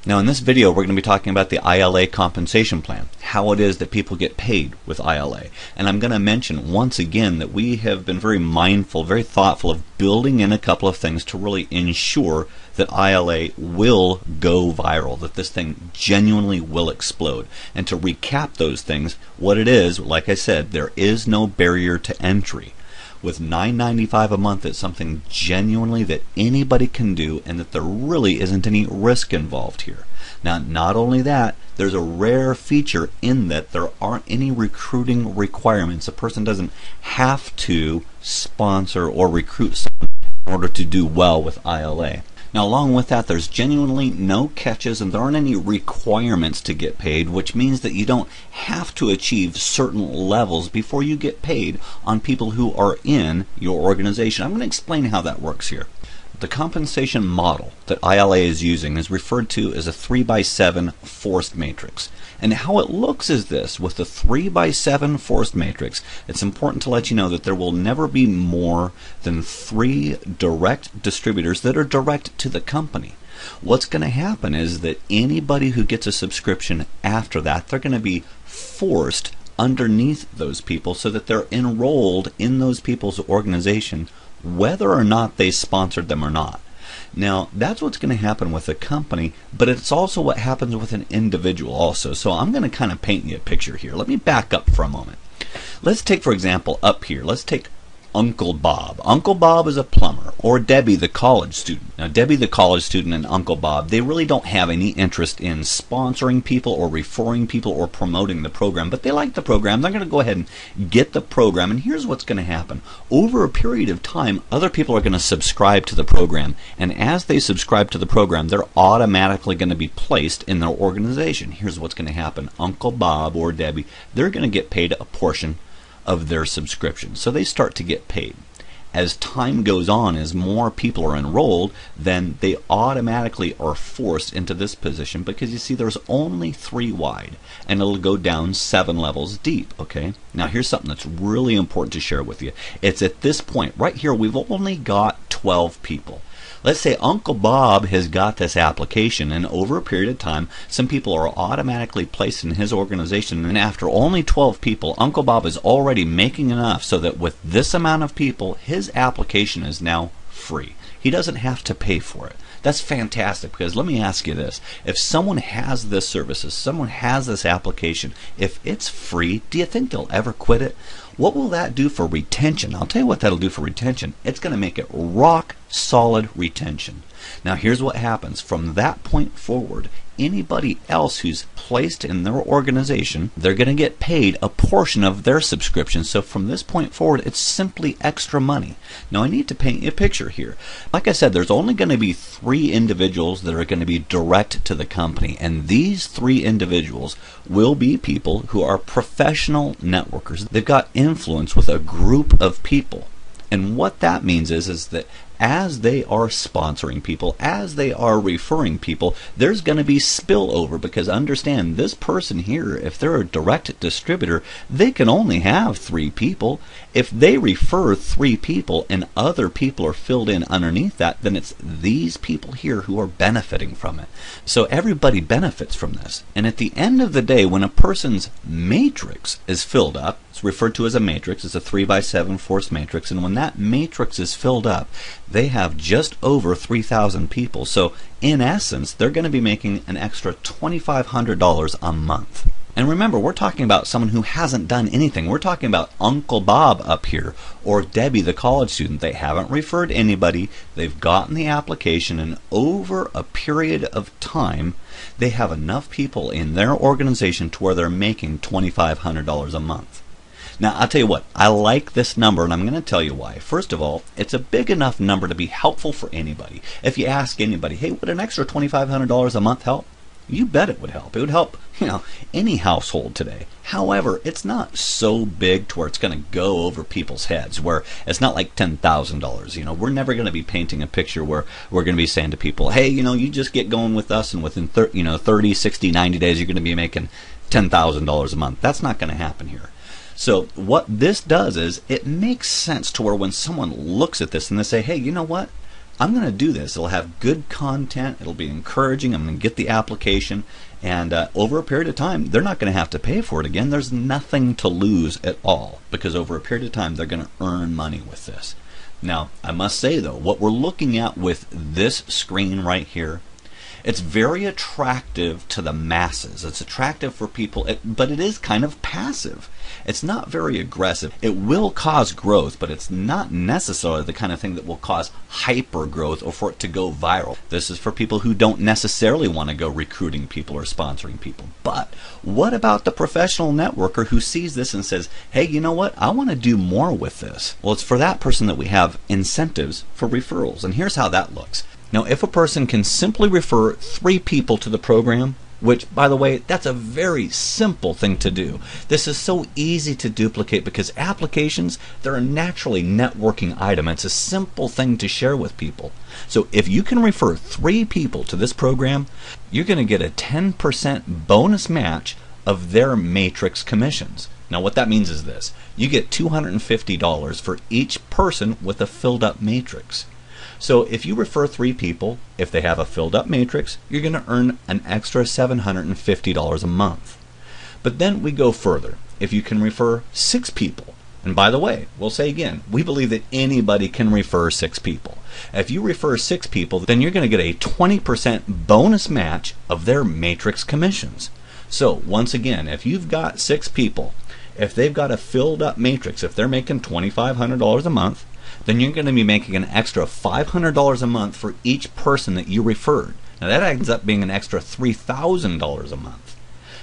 Now in this video we're going to be talking about the iLA compensation plan, how it is that people get paid with iLA. And I'm going to mention once again that we have been very mindful, very thoughtful of building in a couple of things to really ensure that iLA will go viral, that this thing genuinely will explode. And to recap those things, what it is, like I said, there is no barrier to entry. With $9.95 a month, it's something genuinely that anybody can do and that there really isn't any risk involved here. Now, not only that, there's a rare feature in that there aren't any recruiting requirements. A person doesn't have to sponsor or recruit someone in order to do well with iLA. Now, along with that, there's genuinely no catches and there aren't any requirements to get paid, which means that you don't have to achieve certain levels before you get paid on people who are in your organization. I'm going to explain how that works here. The compensation model that iLA is using is referred to as a 3x7 forced matrix. And how it looks is this: with the 3x7 forced matrix, it's important to let you know that there will never be more than 3 direct distributors that are direct to the company. What's going to happen is that anybody who gets a subscription after that, they're going to be forced underneath those people so that they're enrolled in those people's organization, whether or not they sponsored them or not. Now, that's what's going to happen with a company, but it's also what happens with an individual also. So I'm going to kind of paint you a picture here. Let me back up for a moment. Let's take, for example, up here, let's take Uncle Bob. Uncle Bob is a plumber, or Debbie the college student. Now, Debbie the college student and Uncle Bob, they really don't have any interest in sponsoring people or referring people or promoting the program, but they like the program. They're going to go ahead and get the program, and here's what's going to happen. Over a period of time, other people are going to subscribe to the program, and as they subscribe to the program, they're automatically going to be placed in their organization. Here's what's going to happen. Uncle Bob or Debbie, they're going to get paid a portion of their subscription. So they start to get paid. As time goes on, as more people are enrolled, then they automatically are forced into this position because you see there's only 3 wide and it'll go down 7 levels deep. Okay, now here's something that's really important to share with you. It's at this point right here we've only got 12 people. Let's say Uncle Bob has got this application, and over a period of time some people are automatically placed in his organization, and after only 12 people, Uncle Bob is already making enough so that with this amount of people, his application is now free. He doesn't have to pay for it. That's fantastic, because let me ask you this. If someone has this service, if someone has this application, if it's free, do you think they'll ever quit it? What will that do for retention? I'll tell you what that'll do for retention. It's going to make it rock solid retention. Now here's what happens. From that point forward, anybody else who's placed in their organization, they're going to get paid a portion of their subscription. So from this point forward, it's simply extra money. Now I need to paint you a picture here. Like I said, there's only going to be 3 individuals that are going to be direct to the company, and these 3 individuals will be people who are professional networkers. They've got influence with a group of people. And what that means is that as they are sponsoring people, as they are referring people, there's going to be spillover, because understand, this person here, if they're a direct distributor, they can only have 3 people. If they refer 3 people and other people are filled in underneath that, then it's these people here who are benefiting from it. So everybody benefits from this. And at the end of the day, when a person's matrix is filled up, it's referred to as a matrix, it's a 3x7 forced matrix, and when that matrix is filled up, they have just over 3,000 people. So in essence, they're going to be making an extra $2,500 a month. And remember, we're talking about someone who hasn't done anything. We're talking about Uncle Bob up here, or Debbie the college student. They haven't referred anybody. They've gotten the application, and over a period of time, they have enough people in their organization to where they're making $2,500 a month. Now, I'll tell you what, I like this number, and I'm going to tell you why. First of all, it's a big enough number to be helpful for anybody. If you ask anybody, hey, would an extra $2,500 a month help? You bet it would help. It would help, any household today. However, it's not so big to where it's going to go over people's heads, where it's not like $10,000. We're never going to be painting a picture where we're going to be saying to people, hey, you just get going with us, and within 30, 60, 90 days, you're going to be making $10,000 a month. That's not going to happen here. So what this does is it makes sense to where when someone looks at this and they say, hey, you know what? I'm going to do this. It'll have good content. It'll be encouraging. I'm going to get the application. And over a period of time, they're not going to have to pay for it again. There's nothing to lose at all, because over a period of time, they're going to earn money with this. Now, I must say, though, what we're looking at with this screen right here, it's very attractive to the masses. It's attractive for people, but it is kind of passive. It's not very aggressive. It will cause growth, but it's not necessarily the kind of thing that will cause hyper growth or for it to go viral. This is for people who don't necessarily want to go recruiting people or sponsoring people. But what about the professional networker who sees this and says, hey, you know what? I want to do more with this. Well, it's for that person that we have incentives for referrals. And here's how that looks. Now, if a person can simply refer 3 people to the program, which, by the way, that's a very simple thing to do. This is so easy to duplicate because applications, they're a naturally networking item. It's a simple thing to share with people. So if you can refer 3 people to this program, you're going to get a 10% bonus match of their matrix commissions. Now, what that means is this. You get $250 for each person with a filled up matrix. So if you refer 3 people, if they have a filled up matrix, you're going to earn an extra $750 a month. But then we go further. If you can refer 6 people, and by the way, we'll say again, we believe that anybody can refer 6 people. If you refer 6 people, then you're going to get a 20% bonus match of their matrix commissions. So once again, if you've got 6 people, if they've got a filled up matrix, if they're making $2,500 a month, then you're going to be making an extra $500 a month for each person that you referred. Now that ends up being an extra $3,000 a month.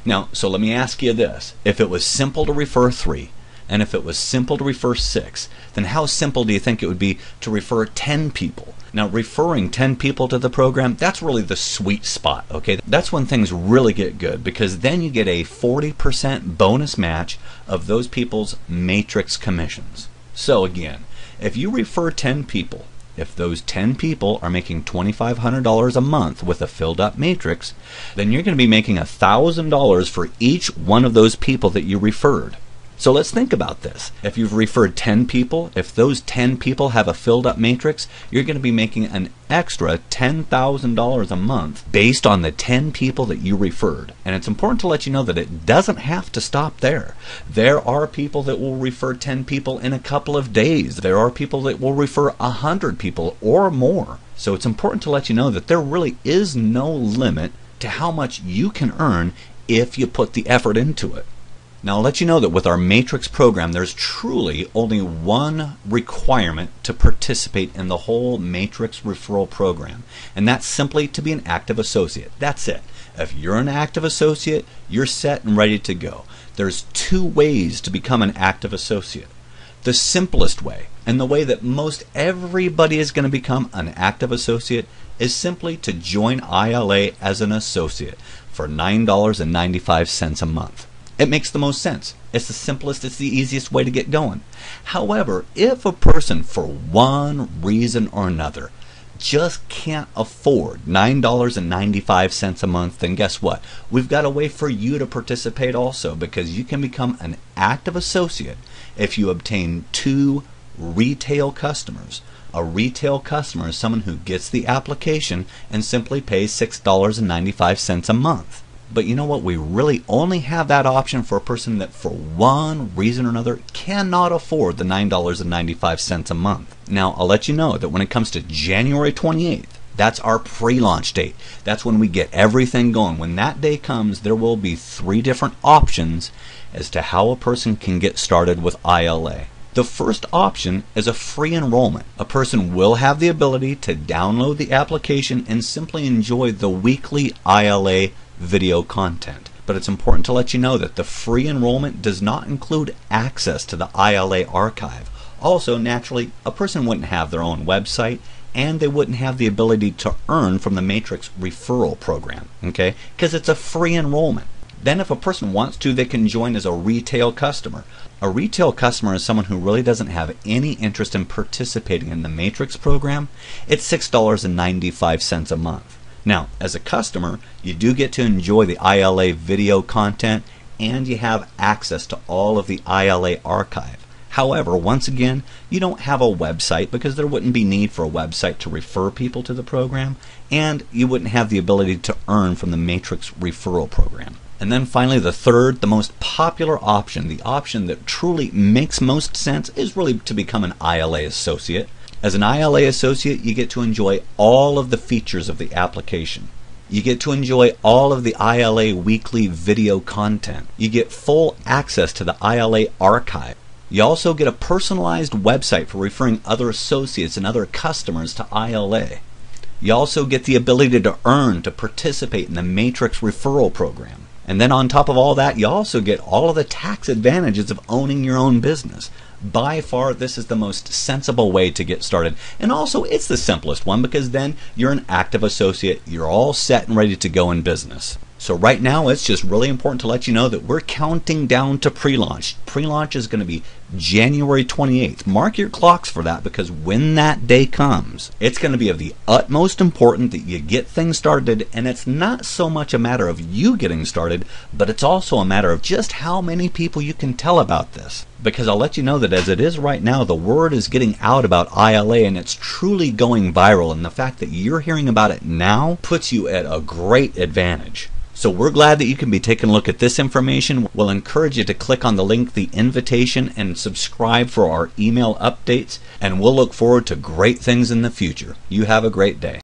Now, so let me ask you this. If it was simple to refer 3, and if it was simple to refer 6, then how simple do you think it would be to refer 10 people? Now, referring 10 people to the program, that's really the sweet spot, okay? That's when things really get good, because then you get a 40% bonus match of those people's matrix commissions. So again, if you refer 10 people, if those 10 people are making $2,500 a month with a filled up matrix, then you're going to be making $1,000 for each one of those people that you referred. So let's think about this. If you've referred 10 people, if those 10 people have a filled up matrix, you're going to be making an extra $10,000 a month based on the 10 people that you referred. And it's important to let you know that it doesn't have to stop there. There are people that will refer 10 people in a couple of days. There are people that will refer 100 people or more. So it's important to let you know that there really is no limit to how much you can earn if you put the effort into it. Now, I'll let you know that with our Matrix program, there's truly only one requirement to participate in the whole Matrix referral program, and that's simply to be an active associate. That's it. If you're an active associate, you're set and ready to go. There's 2 ways to become an active associate. The simplest way, and the way that most everybody is going to become an active associate, is simply to join iLA as an associate for $9.95 a month. It makes the most sense. It's the simplest, it's the easiest way to get going. However, if a person, for one reason or another, just can't afford $9.95 a month, then guess what? We've got a way for you to participate also, because you can become an active associate if you obtain 2 retail customers. A retail customer is someone who gets the application and simply pays $6.95 a month. But you know what? We really only have that option for a person that for one reason or another cannot afford the $9.95 a month. Now, I'll let you know that when it comes to January 28th, that's our pre-launch date. That's when we get everything going. When that day comes, there will be 3 different options as to how a person can get started with iLA. The first option is a free enrollment. A person will have the ability to download the application and simply enjoy the weekly iLA video content. But it's important to let you know that the free enrollment does not include access to the iLA archive. Also, naturally, a person wouldn't have their own website, and they wouldn't have the ability to earn from the Matrix referral program, okay? Because it's a free enrollment. Then if a person wants to, they can join as a retail customer. A retail customer is someone who really doesn't have any interest in participating in the Matrix program. It's $6.95 a month. Now, as a customer, you do get to enjoy the iLA video content, and you have access to all of the iLA archive. However, once again, you don't have a website because there wouldn't be need for a website to refer people to the program, and you wouldn't have the ability to earn from the Matrix referral program. And then finally, the third, the most popular option, the option that truly makes most sense, is really to become an iLA associate. As an iLA associate, you get to enjoy all of the features of the application. You get to enjoy all of the iLA weekly video content. You get full access to the iLA archive. You also get a personalized website for referring other associates and other customers to iLA. You also get the ability to earn to participate in the Matrix referral program. And then on top of all that, you also get all of the tax advantages of owning your own business. By far, this is the most sensible way to get started. And also, it's the simplest one because then you're an active associate. You're all set and ready to go in business. So right now, it's just really important to let you know that we're counting down to pre-launch. Pre-launch is going to be January 28th. Mark your clocks for that, because when that day comes, it's going to be of the utmost importance that you get things started. And it's not so much a matter of you getting started, but it's also a matter of just how many people you can tell about this. Because I'll let you know that as it is right now, the word is getting out about iLA, and it's truly going viral. And the fact that you're hearing about it now puts you at a great advantage. So we're glad that you can be taking a look at this information. We'll encourage you to click on the link, the invitation, and subscribe for our email updates. And we'll look forward to great things in the future. You have a great day.